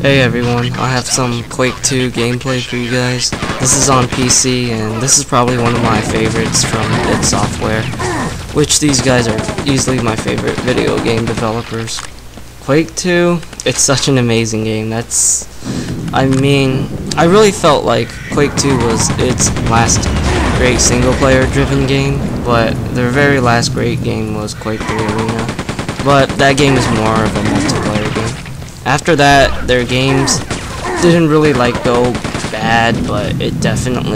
Hey everyone, I have some Quake 2 gameplay for you guys. This is on PC, and this is probably one of my favorites from id Software, which these guys are easily my favorite video game developers. Quake 2, it's such an amazing game. I really felt like Quake 2 was its last great single-player driven game, but their very last great game was Quake 3 Arena. But that game is more of a multiplayer game. After that, their games didn't really go bad, but it didn't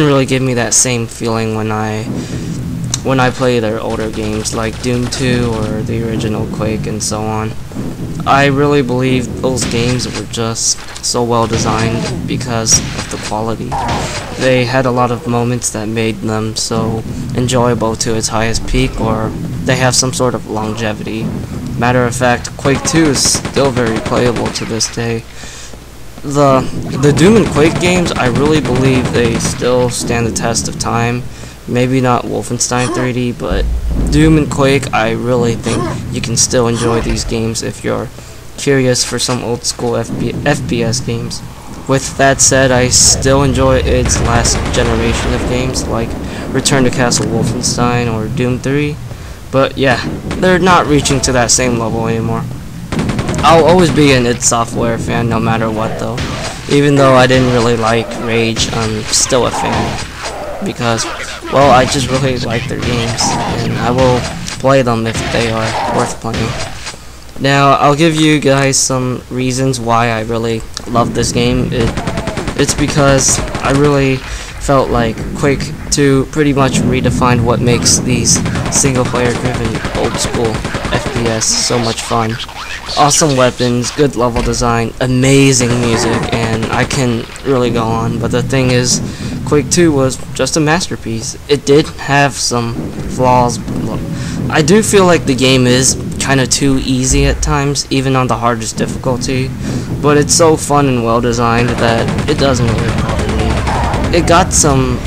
really give me that same feeling when I play their older games like Doom 2 or the original Quake and so on. I really believe those games were just so well designed because of the quality. They had a lot of moments that made them so enjoyable to its highest peak, or they have some sort of longevity. Matter of fact, Quake 2 is still very playable to this day. The Doom and Quake games, I really believe they still stand the test of time. Maybe not Wolfenstein 3D, but Doom and Quake, I really think you can still enjoy these games if you're curious for some old school FPS games. With that said, I still enjoy its last generation of games like Return to Castle Wolfenstein or Doom 3. But yeah, they're not reaching to that same level anymore. I'll always be an id Software fan no matter what though. Even though I didn't really like Rage, I'm still a fan. Because, well, I just really like their games, and I will play them if they are worth playing. Now, I'll give you guys some reasons why I really love this game. It's because I really felt like Quake 2 pretty much redefined what makes these single-player driven old-school FPS so much fun. Awesome weapons, good level design, amazing music, and I can really go on, but the thing is, Quake 2 was just a masterpiece. It did have some flaws. I do feel like the game is kind of too easy at times, even on the hardest difficulty, but it's so fun and well designed that it doesn't really bother me. It got some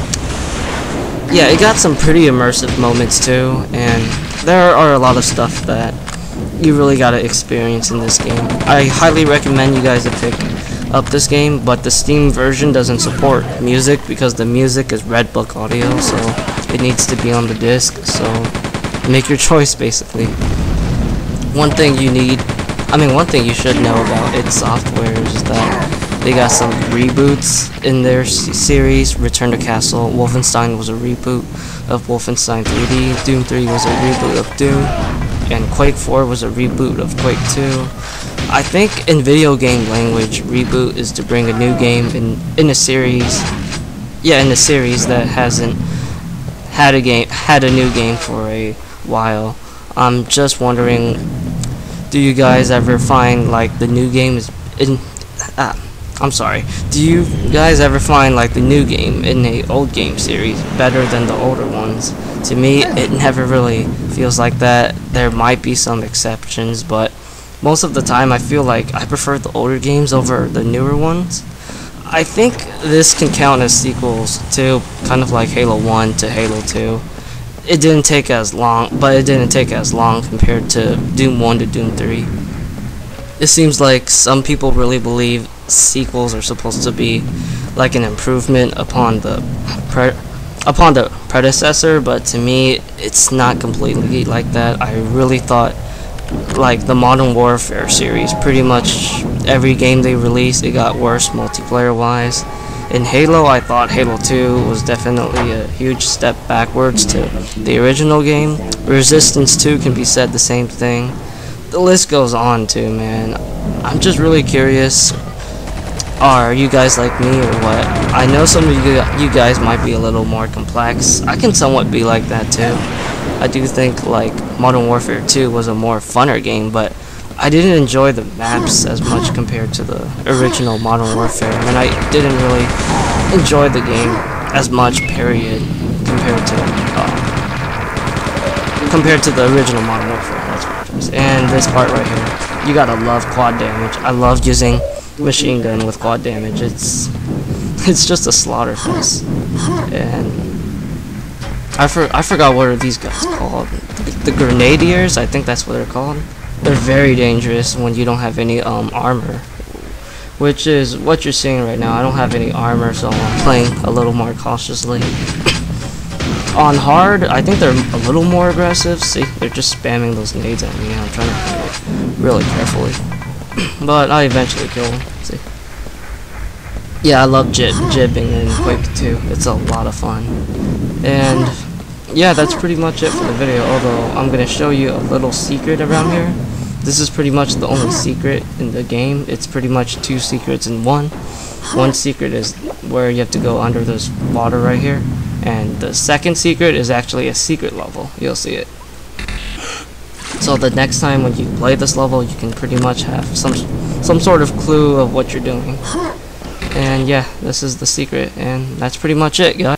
pretty immersive moments too, and there are a lot of stuff that you really gotta experience in this game. I highly recommend you guys to pick up this game, but the Steam version doesn't support music because the music is Red Book audio, so it needs to be on the disc, so make your choice basically. One thing you should know about id Software is that they got some reboots in their series. Return to Castle Wolfenstein was a reboot of Wolfenstein 3D, Doom 3 was a reboot of Doom, and Quake 4 was a reboot of Quake 2. I think in video game language, reboot is to bring a new game in a series that hasn't had a new game for a while. I'm just wondering, do you guys ever find like the new game is in do you guys ever find like the new game in a old game series better than the older ones? To me, it never really feels like that. There might be some exceptions, but most of the time I feel like I prefer the older games over the newer ones. I think this can count as sequels too, kind of like Halo 1 to Halo 2. It didn't take as long compared to Doom 1 to Doom 3. It seems like some people really believe sequels are supposed to be like an improvement upon the predecessor, but to me it's not completely like that. I really thought like the Modern Warfare series, pretty much every game they released it got worse multiplayer wise. In Halo, I thought Halo 2 was definitely a huge step backwards to the original game. Resistance 2 can be said the same thing. The list goes on too, man. I'm just really curious, are you guys like me or what? I know some of you guys might be a little more complex. I can somewhat be like that too. I do think like Modern Warfare 2 was a more funner game, but I didn't enjoy the maps as much compared to the original Modern Warfare, and I didn't really enjoy the game as much, period, compared to the original Modern Warfare. That's what it is. And this part right here, you gotta love quad damage. I loved using machine gun with quad damage. It's just a slaughter fest. And I forgot what are these guys called. The Grenadiers, I think that's what they're called. they're very dangerous when you don't have any armor, which is what you're seeing right now. I don't have any armor, so I'm playing a little more cautiously. On hard, I think they're a little more aggressive. See, they're just spamming those nades at me. I'm trying to play it really carefully, but I eventually kill them. See, yeah, I love jibbing in Quake 2. It's a lot of fun. And yeah, that's pretty much it for the video. Although I'm gonna show you a little secret around here. This is pretty much the only secret in the game. It's pretty much two secrets in one. One secret is where you have to go under this water right here. And the second secret is actually a secret level. You'll see it. So the next time when you play this level, you can pretty much have some sort of clue of what you're doing. And yeah, this is the secret, and that's pretty much it, guys.